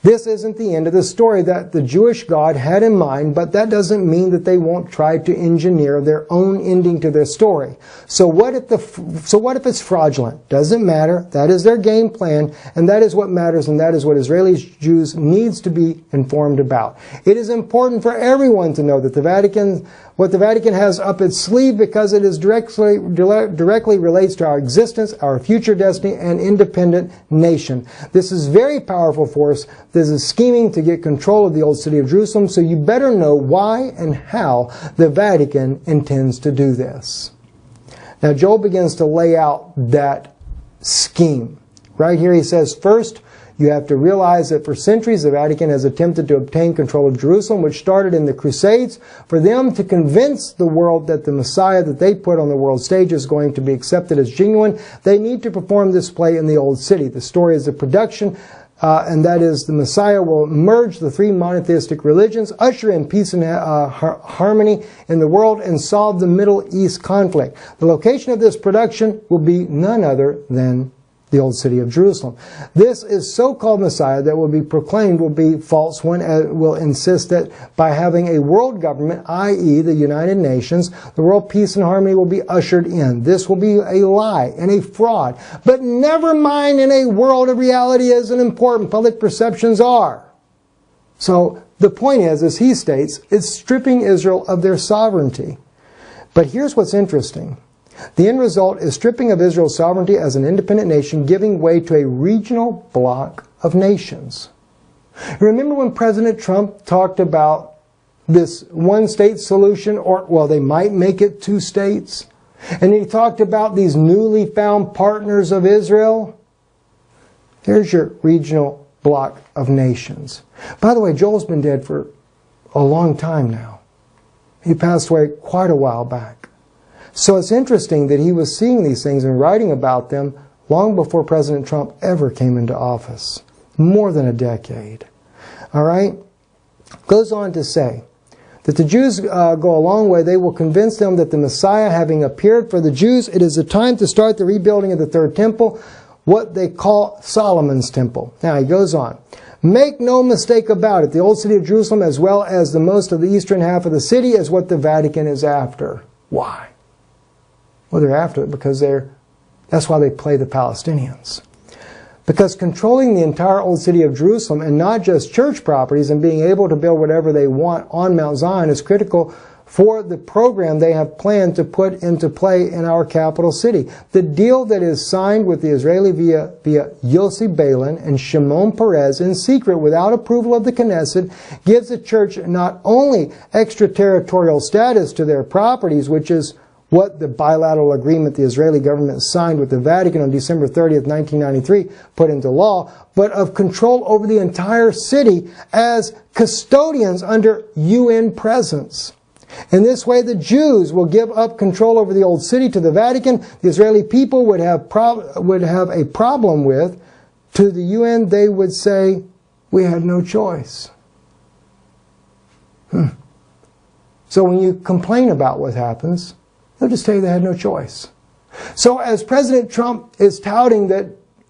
this isn't the end of the story that the Jewish God had in mind, but that doesn't mean that they won't try to engineer their own ending to their story. So what if it's fraudulent? Doesn't matter. That is their game plan, and that is what matters, and that is what Israeli Jews needs to be informed about. It is important for everyone to know that what the Vatican has up its sleeve, because it is directly relates to our existence, our future destiny, and independent nation. This is very powerful force. This is scheming to get control of the Old City of Jerusalem, so you better know why and how the Vatican intends to do this. Now, Joel begins to lay out that scheme. Right here he says, first, you have to realize that for centuries the Vatican has attempted to obtain control of Jerusalem, which started in the Crusades. For them to convince the world that the Messiah that they put on the world stage is going to be accepted as genuine, they need to perform this play in the Old City. The story is a production, and that is the Messiah will merge the three monotheistic religions, usher in peace and harmony in the world, and solve the Middle East conflict. The location of this production will be none other than the old city of Jerusalem. This is so-called Messiah that will be proclaimed will be false one, will insist that by having a world government, i.e. the United Nations, the world peace and harmony will be ushered in. This will be a lie and a fraud. But never mind, in a world of reality isn't important. Public perceptions are. So the point is, as he states, it's stripping Israel of their sovereignty. But here's what's interesting. The end result is stripping of Israel's sovereignty as an independent nation, giving way to a regional bloc of nations. Remember when President Trump talked about this one-state solution, or, well, they might make it 2 states? And he talked about these newly found partners of Israel. Here's your regional bloc of nations. By the way, Joel's been dead for a long time now. He passed away quite a while back. So it's interesting that he was seeing these things and writing about them long before President Trump ever came into office. More than a decade. All right? Goes on to say that the Jews go a long way. They will convince them that the Messiah, having appeared for the Jews, it is the time to start the rebuilding of the third temple, what they call Solomon's temple. Now he goes on. Make no mistake about it. The old city of Jerusalem, as well as the most of the eastern half of the city, is what the Vatican is after. Why? Well, they're after it because that's why they play the Palestinians. Because controlling the entire old city of Jerusalem, and not just church properties, and being able to build whatever they want on Mount Zion is critical for the program they have planned to put into play in our capital city. The deal that is signed with the Israeli via Yossi Beilin and Shimon Peres in secret without approval of the Knesset gives the church not only extraterritorial status to their properties, which is what the bilateral agreement the Israeli government signed with the Vatican on December 30th, 1993 put into law, but of control over the entire city as custodians under UN presence. In this way, the Jews will give up control over the old city to the Vatican. The Israeli people would have a problem with. To the UN, they would say, we had no choice. So when you complain about what happens, they'll just tell you they had no choice. So as President Trump is touting that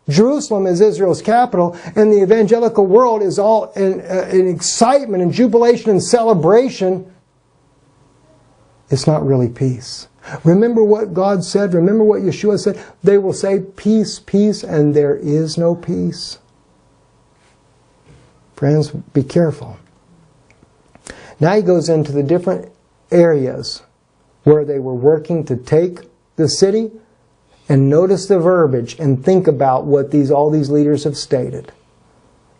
Jerusalem is Israel's capital and the evangelical world is all in excitement and jubilation and celebration, it's not really peace. Remember what God said, remember what Yeshua said. They will say peace, peace, and there is no peace. Friends, be careful. Now he goes into the different areas where they were working to take the city, and notice the verbiage and think about what all these leaders have stated.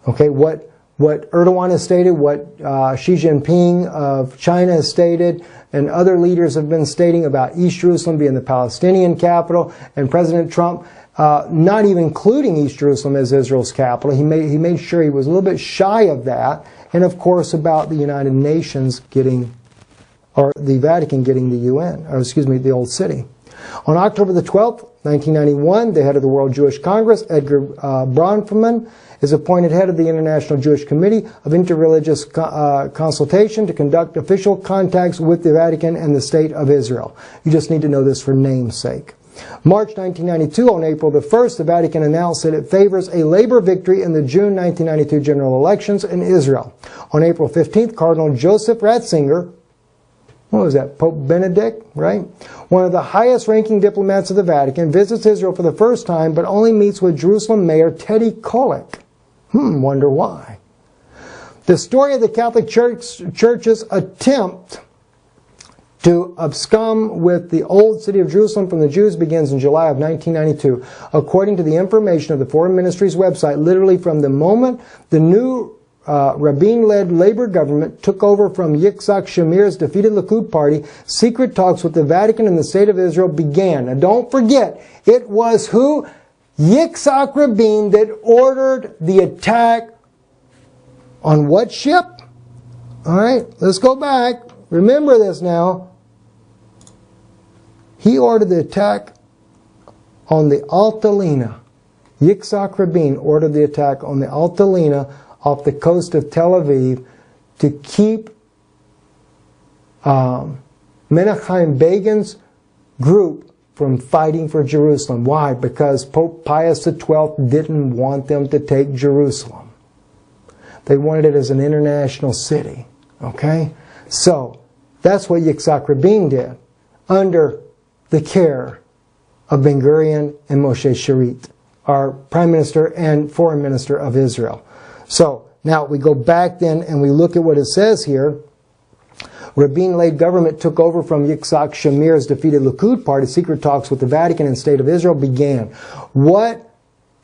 Okay, what Erdogan has stated, what Xi Jinping of China has stated, and other leaders have been stating about East Jerusalem being the Palestinian capital, and President Trump not even including East Jerusalem as Israel's capital. He made sure he was a little bit shy of that, and of course about the United Nations getting, or the Vatican getting the UN, or excuse me, the old city. On October the 12th, 1991, the head of the World Jewish Congress, Edgar Bronfman, is appointed head of the International Jewish Committee of Interreligious Consultation to conduct official contacts with the Vatican and the State of Israel. You just need to know this for namesake. March 1992, on April the 1st, the Vatican announced that it favors a Labour victory in the June 1992 general elections in Israel. On April 15th, Cardinal Joseph Ratzinger, what was that, Pope Benedict, right? One of the highest-ranking diplomats of the Vatican, visits Israel for the first time, but only meets with Jerusalem Mayor Teddy Kollek. Wonder why. The story of the Catholic Church's attempt to abscond with the old city of Jerusalem from the Jews begins in July of 1992. According to the information of the Foreign Ministry's website, literally from the moment the new Rabin-led Labour government took over from Yitzhak Shamir's defeated Likud party, secret talks with the Vatican and the State of Israel began. Now don't forget, it was who? Yitzhak Rabin that ordered the attack on what ship? Alright, let's go back. Remember this now. He ordered the attack on the Altalena. Yitzhak Rabin ordered the attack on the Altalena off the coast of Tel Aviv to keep Menachem Begin's group from fighting for Jerusalem. Why? Because Pope Pius XII didn't want them to take Jerusalem. They wanted it as an international city. Okay? So, that's what Yitzhak Rabin did under the care of Ben Gurion and Moshe Sharit, our Prime Minister and Foreign Minister of Israel. So, now we go back then and we look at what it says here. Rabin-led government took over from Yitzhak Shamir's defeated Likud party. Secret talks with the Vatican and State of Israel began. What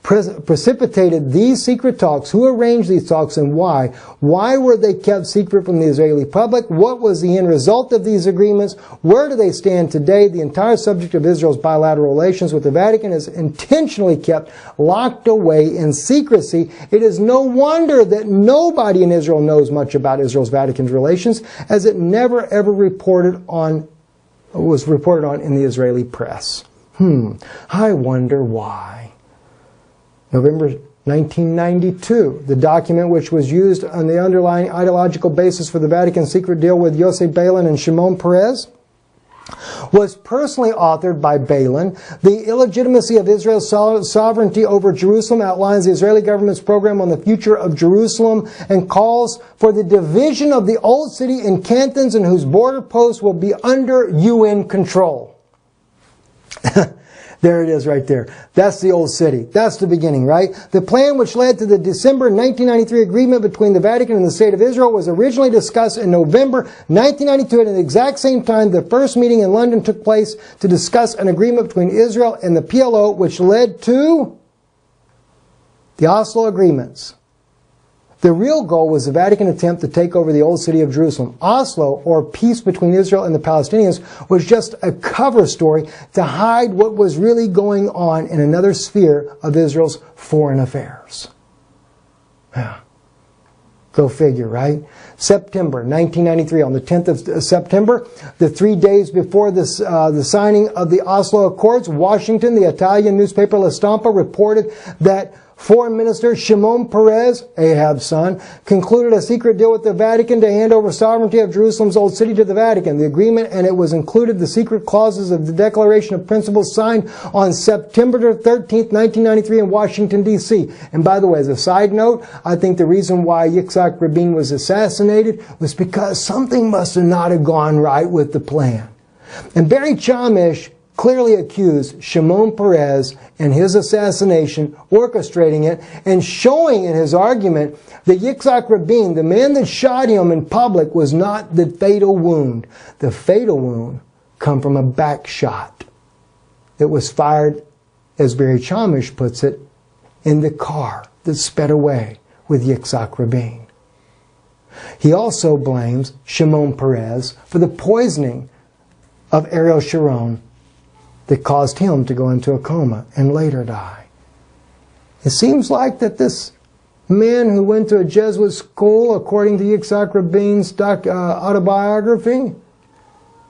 precipitated these secret talks? Who arranged these talks and why? Why were they kept secret from the Israeli public? What was the end result of these agreements? Where do they stand today? The entire subject of Israel's bilateral relations with the Vatican is intentionally kept locked away in secrecy. It is no wonder that nobody in Israel knows much about Israel's Vatican's relations, as it never ever was reported on in the Israeli press. I wonder why. November 1992, the document which was used on the underlying ideological basis for the Vatican secret deal with Yosef Balin and Shimon Peres was personally authored by Balin. The illegitimacy of Israel's sovereignty over Jerusalem outlines the Israeli government's program on the future of Jerusalem and calls for the division of the old city in cantons and whose border posts will be under UN control. There it is right there. That's the old city. That's the beginning, right? The plan which led to the December 1993 agreement between the Vatican and the State of Israel was originally discussed in November 1992. At the exact same time, the first meeting in London took place to discuss an agreement between Israel and the PLO, which led to the Oslo agreements. The real goal was the Vatican attempt to take over the old city of Jerusalem. Oslo, or peace between Israel and the Palestinians, was just a cover story to hide what was really going on in another sphere of Israel's foreign affairs. Yeah. Go figure, right? September 1993, on the 10th of September, the 3 days before the signing of the Oslo Accords, Washington, the Italian newspaper La Stampa, reported that Foreign Minister Shimon Peres, Ahab's son, concluded a secret deal with the Vatican to hand over sovereignty of Jerusalem's old city to the Vatican. The agreement, and it was included the secret clauses of the Declaration of Principles signed on September 13th, 1993 in Washington, D.C. And by the way, as a side note, I think the reason why Yitzhak Rabin was assassinated was because something must have not have gone right with the plan. And Barry Chamish clearly accused Shimon Peres in his assassination, orchestrating it, and showing in his argument that Yitzhak Rabin, the man that shot him in public, was not the fatal wound. The fatal wound come from a back shot that was fired, as Barry Chamish puts it, in the car that sped away with Yitzhak Rabin. He also blames Shimon Peres for the poisoning of Ariel Sharon that caused him to go into a coma and later die. It seems like that this man who went to a Jesuit school, according to Yitzhak Rabin's autobiography,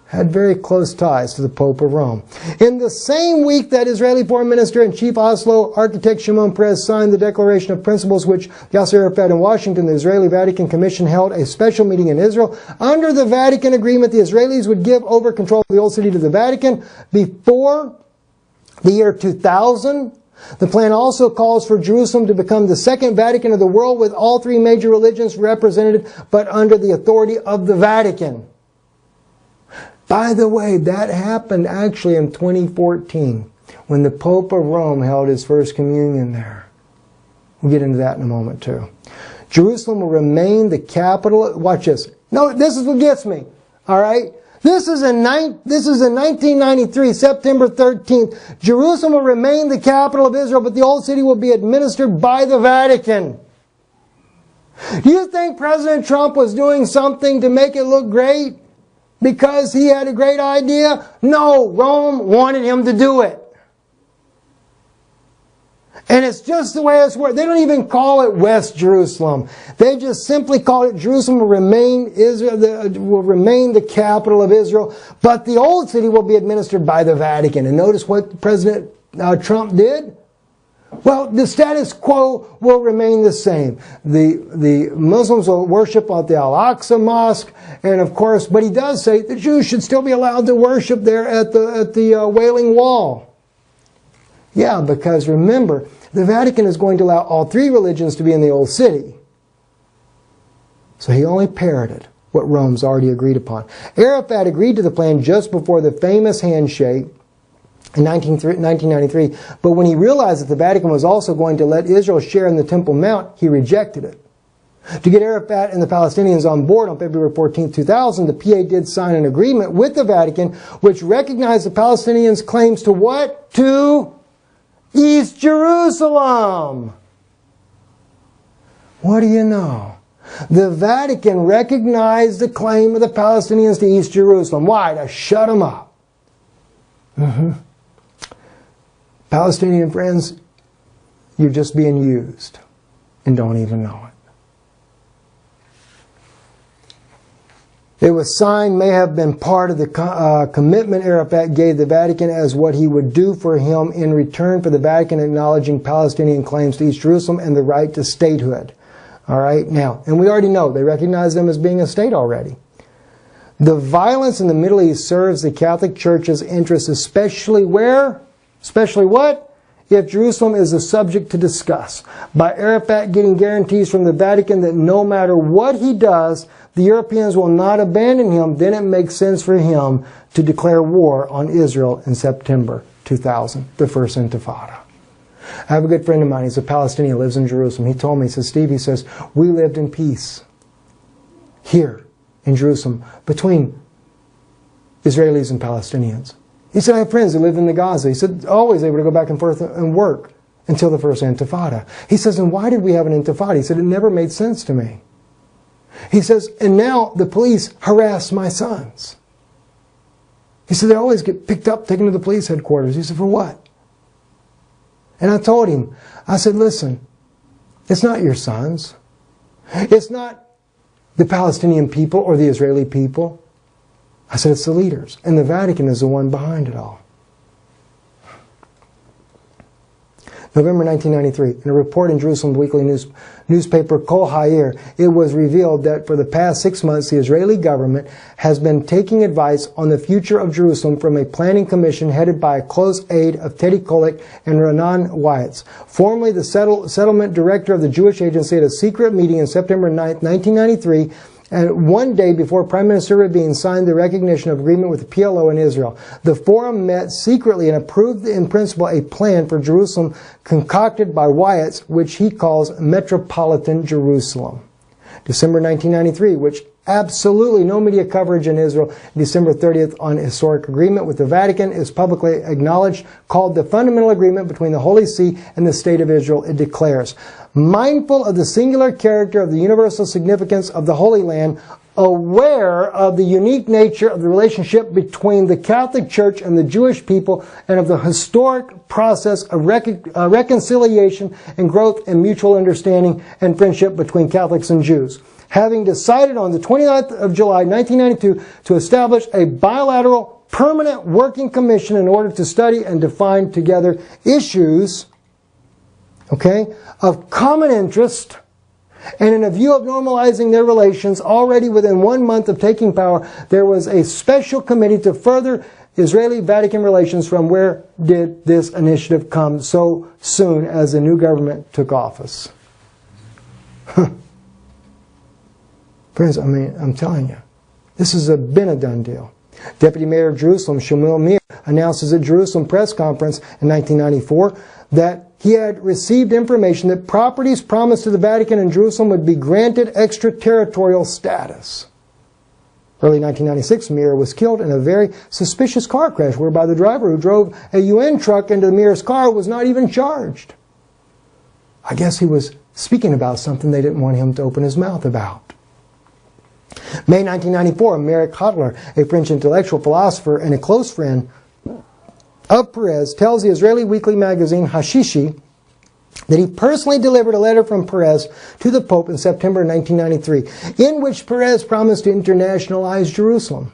had very close ties to the Pope of Rome. In the same week that Israeli Foreign Minister and Chief Oslo architect Shimon Peres signed the Declaration of Principles, which Yasser Arafat in Washington, the Israeli Vatican Commission held a special meeting in Israel. Under the Vatican agreement, the Israelis would give over control of the old city to the Vatican before the year 2000. The plan also calls for Jerusalem to become the second Vatican of the world, with all three major religions represented, but under the authority of the Vatican. By the way, that happened actually in 2014 when the Pope of Rome held his first communion there. We'll get into that in a moment too. Jerusalem will remain the capital. Watch this. No, this is what gets me. All right? This is in 1993, September 13th. Jerusalem will remain the capital of Israel, but the old city will be administered by the Vatican. Do you think President Trump was doing something to make it look great? Because he had a great idea? No, Rome wanted him to do it. And it's just the way it's worked. They don't even call it West Jerusalem. They just simply call it Jerusalem will remain the capital of Israel, but the old city will be administered by the Vatican. And notice what President Trump did? Well, the status quo will remain the same. The Muslims will worship at the Al-Aqsa Mosque, and of course, but he does say the Jews should still be allowed to worship there at the Wailing Wall. Yeah, because remember, the Vatican is going to allow all three religions to be in the old city. So he only parroted what Rome's already agreed upon. Arafat agreed to the plan just before the famous handshake in 1993, but when he realized that the Vatican was also going to let Israel share in the Temple Mount, he rejected it. To get Arafat and the Palestinians on board on February 14, 2000, the PA did sign an agreement with the Vatican which recognized the Palestinians' claims to what? To East Jerusalem. What do you know? The Vatican recognized the claim of the Palestinians to East Jerusalem. Why? To shut them up. Palestinian friends, you're just being used and don't even know it. It was signed, may have been part of the commitment Arafat gave the Vatican as what he would do for him in return for the Vatican acknowledging Palestinian claims to East Jerusalem and the right to statehood. All right, now, and we already know they recognize them as being a state already. The violence in the Middle East serves the Catholic Church's interests, especially where? Especially what? If Jerusalem is a subject to discuss. By Arafat getting guarantees from the Vatican that no matter what he does, the Europeans will not abandon him, then it makes sense for him to declare war on Israel in September 2000, the first Intifada. I have a good friend of mine, he's a Palestinian, lives in Jerusalem. He told me, he says, Steve, he says, we lived in peace here in Jerusalem between Israelis and Palestinians. He said, I have friends who live in the Gaza. He said, always able to go back and forth and work until the first Intifada. He says, and why did we have an Intifada? He said, it never made sense to me. He says, and now the police harass my sons. He said, they always get picked up, taken to the police headquarters. He said, for what? And I told him, I said, listen, it's not your sons. It's not the Palestinian people or the Israeli people. I said, it's the leaders. And the Vatican is the one behind it all. November 1993, in a report in Jerusalem's weekly newspaper Kol Hayir, it was revealed that for the past 6 months, the Israeli government has been taking advice on the future of Jerusalem from a planning commission headed by a close aide of Teddy Kollek and Renan Wyatz. Formerly the settlement director of the Jewish Agency at a secret meeting on September 9, 1993, and one day before Prime Minister Rabin signed the recognition of agreement with the PLO in Israel. The forum met secretly and approved in principle a plan for Jerusalem concocted by Wyatz, which he calls Metropolitan Jerusalem. December 1993, which absolutely no media coverage in Israel. December 30th on historic agreement with the Vatican is publicly acknowledged, called the fundamental agreement between the Holy See and the State of Israel. It declares, mindful of the singular character of the universal significance of the Holy Land, aware of the unique nature of the relationship between the Catholic Church and the Jewish people, and of the historic process of reconciliation and growth in mutual understanding and friendship between Catholics and Jews. Having decided on the 29th of July 1992 to establish a bilateral permanent working commission in order to study and define together issues, of common interest, and in a view of normalizing their relations already within 1 month of taking power, there was a special committee to further Israeli-Vatican relations. From where did this initiative come so soon as the new government took office? Friends, I mean, I'm telling you, this has been a done deal. Deputy Mayor of Jerusalem, Shmuel Meir, announces at Jerusalem press conference in 1994 that he had received information that properties promised to the Vatican in Jerusalem would be granted extraterritorial status. Early 1996, Meir was killed in a very suspicious car crash whereby the driver who drove a UN truck into Meir's car was not even charged. I guess he was speaking about something they didn't want him to open his mouth about. May 1994, Marek Hotler, a French intellectual philosopher and a close friend of Perez, tells the Israeli weekly magazine Hashishi that he personally delivered a letter from Perez to the Pope in September 1993, in which Perez promised to internationalize Jerusalem.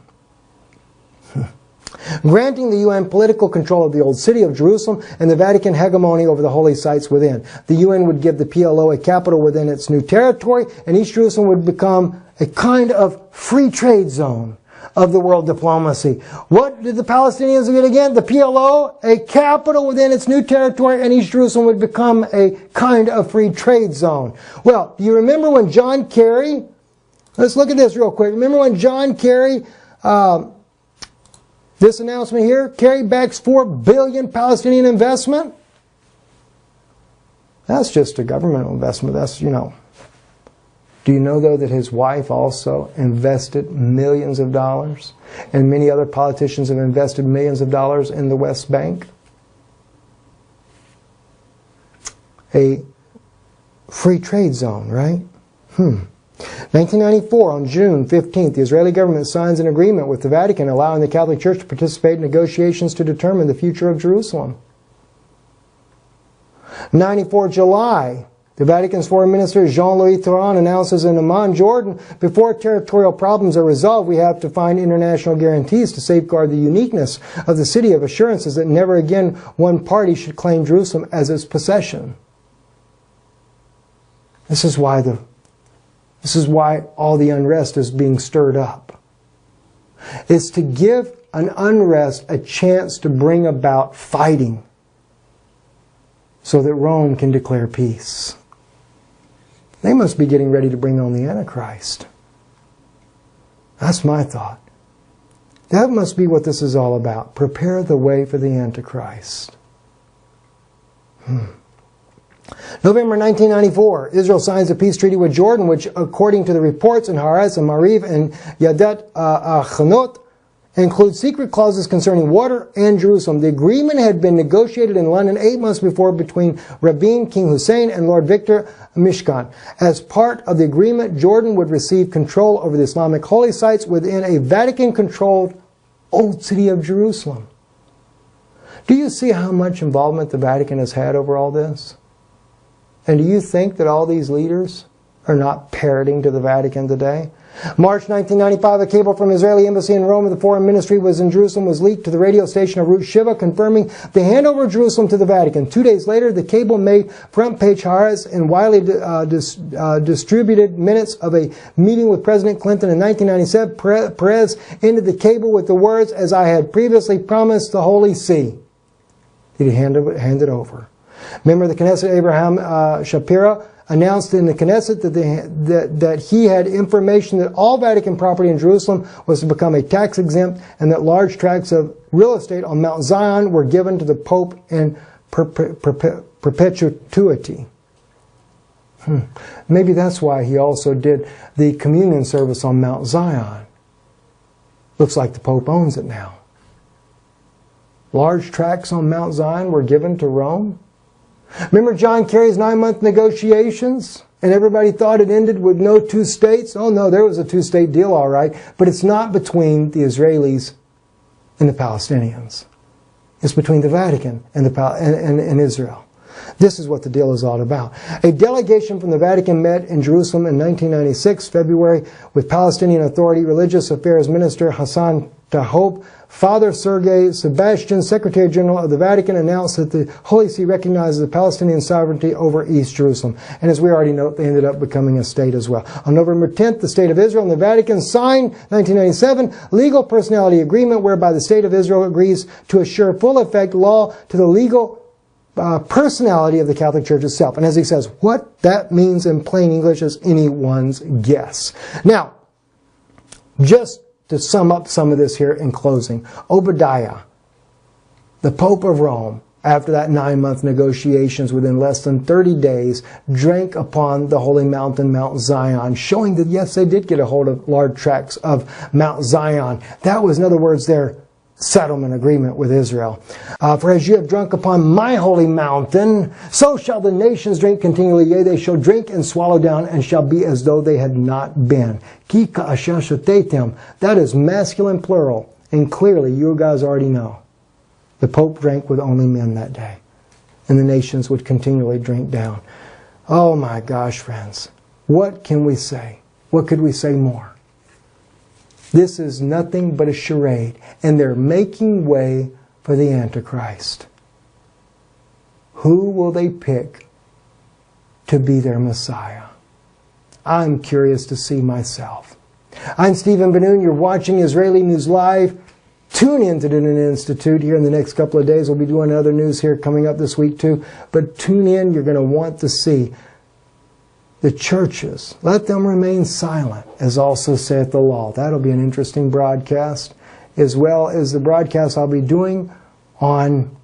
granting the UN political control of the old city of Jerusalem and the Vatican hegemony over the holy sites within. The UN would give the PLO a capital within its new territory, and East Jerusalem would become a kind of free trade zone of the world diplomacy. What did the Palestinians get again? The PLO, a capital within its new territory, and East Jerusalem would become a kind of free trade zone. Well, do you remember when John Kerry, let's look at this real quick. Remember when John Kerry, this announcement here, Kerry backs $4 billion Palestinian investment? That's just a governmental investment. That's, you know. Do you know, though, that his wife also invested millions of dollars? And many other politicians have invested millions of dollars in the West Bank? A free trade zone, right? 1994, on June 15th, the Israeli government signs an agreement with the Vatican allowing the Catholic Church to participate in negotiations to determine the future of Jerusalem. 94, July, the Vatican's foreign minister Jean-Louis Thuran announces in Amman, Jordan, before territorial problems are resolved, we have to find international guarantees to safeguard the uniqueness of the city of assurances that never again one party should claim Jerusalem as its possession. This is why all the unrest is being stirred up. It's to give an unrest a chance to bring about fighting so that Rome can declare peace. They must be getting ready to bring on the Antichrist. That's my thought. That must be what this is all about. Prepare the way for the Antichrist. November 1994, Israel signs a peace treaty with Jordan, which, according to the reports in Haaretz and Mariv and Yadet Achanot, includes secret clauses concerning water and Jerusalem. The agreement had been negotiated in London 8 months before between Rabin, King Hussein, and Lord Victor Mishkan. As part of the agreement, Jordan would receive control over the Islamic holy sites within a Vatican-controlled Old City of Jerusalem. Do you see how much involvement the Vatican has had over all this? And do you think that all these leaders are not parroting to the Vatican today? March 1995, a cable from the Israeli embassy in Rome of the foreign ministry was in Jerusalem was leaked to the radio station of Route Shiva, confirming the handover of Jerusalem to the Vatican. 2 days later, the cable made front page Haaretz and widely distributed minutes of a meeting with President Clinton in 1997. Perez ended the cable with the words, "As I had previously promised the Holy See." Did he hand it over? Member of the Knesset Abraham Shapira announced in the Knesset that he had information that all Vatican property in Jerusalem was to become a tax exempt and that large tracts of real estate on Mount Zion were given to the Pope in perpetuity. Maybe that's why he also did the communion service on Mount Zion. Looks like the Pope owns it now. Large tracts on Mount Zion were given to Rome. Remember John Kerry's 9-month negotiations? And everybody thought it ended with no two states? Oh no, there was a two-state deal, all right. But it's not between the Israelis and the Palestinians. It's between the Vatican and Israel. This is what the deal is all about. A delegation from the Vatican met in Jerusalem in 1996, February, with Palestinian Authority Religious Affairs Minister Hassan Tahob. Father Sergei Sebastian, Secretary General of the Vatican, announced that the Holy See recognizes the Palestinian sovereignty over East Jerusalem. And as we already know, they ended up becoming a state as well. On November 10th, the State of Israel and the Vatican signed, 1997, legal personality agreement whereby the State of Israel agrees to assure full effect law to the legal personality of the Catholic Church itself. And as he says, what that means in plain English is anyone's guess. Now, just to sum up some of this here in closing, Obadiah, the Pope of Rome, after that 9-month negotiations, within less than 30 days, drank upon the holy mountain, Mount Zion, showing that yes, they did get a hold of large tracts of Mount Zion. That was, in other words, their settlement agreement with Israel. For as you have drunk upon my holy mountain, so shall the nations drink continually. Yea, they shall drink and swallow down, and shall be as though they had not been. Ki ka'asher shatetem. That is masculine plural. And clearly, you guys already know. The Pope drank with only men that day. And the nations would continually drink down. Oh my gosh, friends. What can we say? What could we say more? This is nothing but a charade, and they're making way for the Antichrist. Who will they pick to be their Messiah? I'm curious to see myself. I'm Stephen Ben-Nun. You're watching Israeli News Live. Tune in to the Nun Institute here in the next couple of days. We'll be doing other news here coming up this week too. But tune in. You're going to want to see the churches. Let them remain silent, as also saith the law. That'll be an interesting broadcast, as well as the broadcast I'll be doing on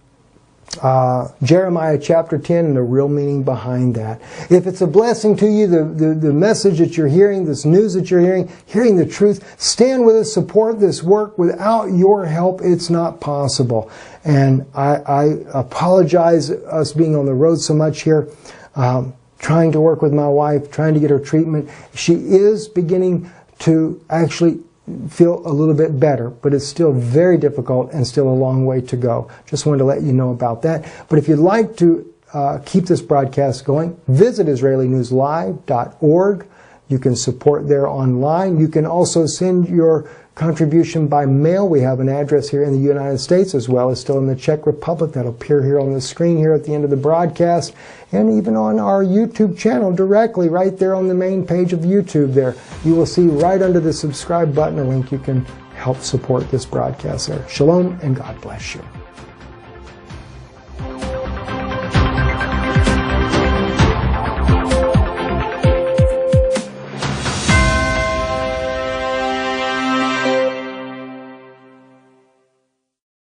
Jeremiah chapter 10 and the real meaning behind that. If it's a blessing to you, the message that you're hearing, this news that you're hearing the truth, stand with us, support this work. Without your help, it's not possible. And I apologize us being on the road so much here, trying to work with my wife, trying to get her treatment. She is beginning to actually feel a little bit better, but it's still very difficult and still a long way to go. Just wanted to let you know about that. But if you'd like to keep this broadcast going, visit IsraeliNewsLive.org. You can support there online. You can also send your contribution by mail. We have an address here in the United States as well as still in the Czech Republic. That'll appear here on the screen here at the end of the broadcast, and even on our YouTube channel directly right there on the main page of YouTube there. You will see right under the subscribe button a link you can help support this broadcast there. Shalom and God bless you.